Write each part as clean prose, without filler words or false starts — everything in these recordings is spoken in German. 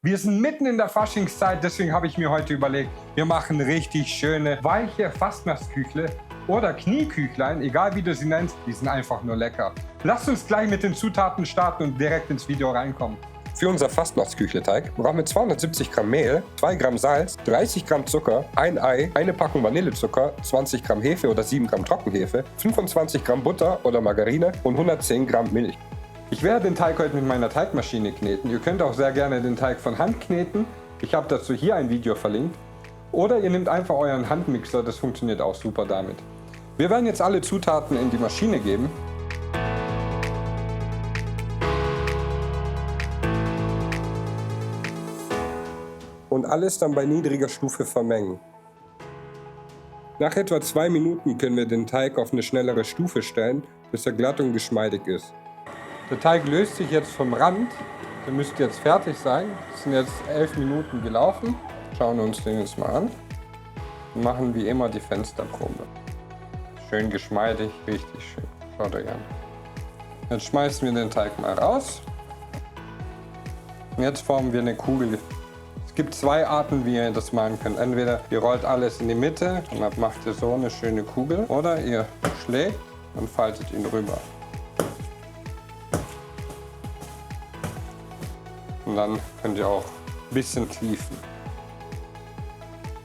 Wir sind mitten in der Faschingszeit, deswegen habe ich mir heute überlegt, wir machen richtig schöne, weiche Fastnachtsküchle oder Knieküchlein, egal wie du sie nennst, die sind einfach nur lecker. Lasst uns gleich mit den Zutaten starten und direkt ins Video reinkommen. Für unser Fastnachtsküchleteig brauchen wir 270 Gramm Mehl, 2 Gramm Salz, 30 Gramm Zucker, ein Ei, eine Packung Vanillezucker, 20 Gramm Hefe oder 7 Gramm Trockenhefe, 25 Gramm Butter oder Margarine und 110 Gramm Milch. Ich werde den Teig heute mit meiner Teigmaschine kneten. Ihr könnt auch sehr gerne den Teig von Hand kneten. Ich habe dazu hier ein Video verlinkt. Oder ihr nehmt einfach euren Handmixer, das funktioniert auch super damit. Wir werden jetzt alle Zutaten in die Maschine geben. Und alles dann bei niedriger Stufe vermengen. Nach etwa 2 Minuten können wir den Teig auf eine schnellere Stufe stellen, bis er glatt und geschmeidig ist. Der Teig löst sich jetzt vom Rand. Der müsste jetzt fertig sein. Es sind jetzt 11 Minuten gelaufen. Schauen wir uns den jetzt mal an. Und machen wie immer die Fensterprobe. Schön geschmeidig, richtig schön. Schaut euch an. Jetzt schmeißen wir den Teig mal raus. Und jetzt formen wir eine Kugel. Es gibt 2 Arten, wie ihr das machen könnt. Entweder ihr rollt alles in die Mitte und dann macht ihr so eine schöne Kugel. Oder ihr schlägt und faltet ihn rüber. Und dann könnt ihr auch ein bisschen tiefen.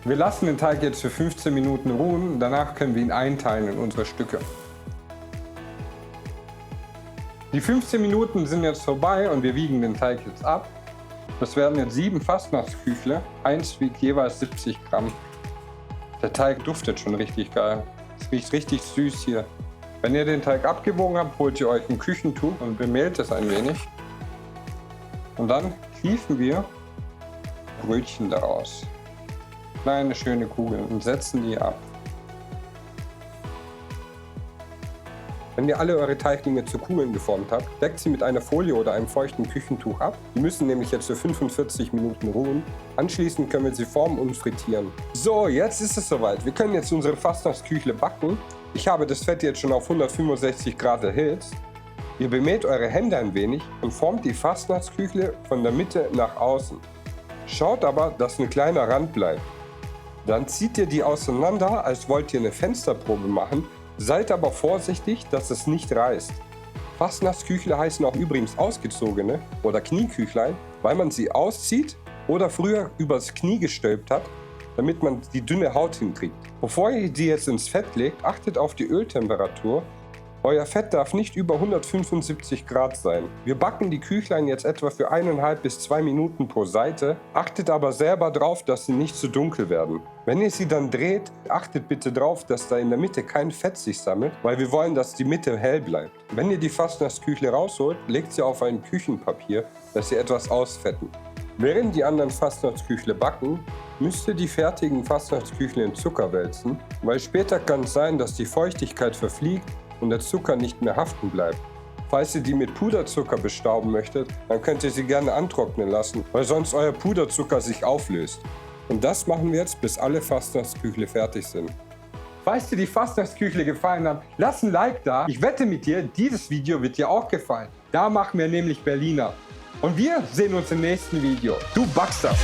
Wir lassen den Teig jetzt für 15 Minuten ruhen. Danach können wir ihn einteilen in unsere Stücke. Die 15 Minuten sind jetzt vorbei und wir wiegen den Teig jetzt ab. Das werden jetzt 7 Fastnachtsküchle. Eins wiegt jeweils 70 Gramm. Der Teig duftet schon richtig geil. Es riecht richtig süß hier. Wenn ihr den Teig abgewogen habt, holt ihr euch ein Küchentuch und bemehlt es ein wenig. Und dann kliefen wir Brötchen daraus. Kleine schöne Kugeln und setzen die ab. Wenn ihr alle eure Teiglinge zu Kugeln geformt habt, deckt sie mit einer Folie oder einem feuchten Küchentuch ab. Die müssen nämlich jetzt für 45 Minuten ruhen. Anschließend können wir sie formen und frittieren. So, jetzt ist es soweit. Wir können jetzt unsere Fastnachtsküchle backen. Ich habe das Fett jetzt schon auf 165 Grad erhitzt. Ihr bemäht eure Hände ein wenig und formt die Fastnachtsküchle von der Mitte nach außen. Schaut aber, dass ein kleiner Rand bleibt. Dann zieht ihr die auseinander, als wollt ihr eine Fensterprobe machen, seid aber vorsichtig, dass es nicht reißt. Fastnachtsküchle heißen auch übrigens ausgezogene oder Knieküchlein, weil man sie auszieht oder früher übers Knie gestülpt hat, damit man die dünne Haut hinkriegt. Bevor ihr die jetzt ins Fett legt, achtet auf die Öltemperatur. Euer Fett darf nicht über 175 Grad sein. Wir backen die Küchlein jetzt etwa für 1,5 bis 2 Minuten pro Seite. Achtet aber selber drauf, dass sie nicht zu dunkel werden. Wenn ihr sie dann dreht, achtet bitte drauf, dass da in der Mitte kein Fett sich sammelt, weil wir wollen, dass die Mitte hell bleibt. Wenn ihr die Fastnachtsküchle rausholt, legt sie auf ein Küchenpapier, dass sie etwas ausfetten. Während die anderen Fastnachtsküchle backen, müsst ihr die fertigen Fastnachtsküchle in Zucker wälzen, weil später kann es sein, dass die Feuchtigkeit verfliegt und der Zucker nicht mehr haften bleibt. Falls ihr die mit Puderzucker bestauben möchtet, dann könnt ihr sie gerne antrocknen lassen, weil sonst euer Puderzucker sich auflöst. Und das machen wir jetzt, bis alle Fastnachtsküchle fertig sind. Falls dir die Fastnachtsküchle gefallen haben, lass ein Like da. Ich wette mit dir, dieses Video wird dir auch gefallen. Da machen wir nämlich Berliner. Und wir sehen uns im nächsten Video. Du backst das!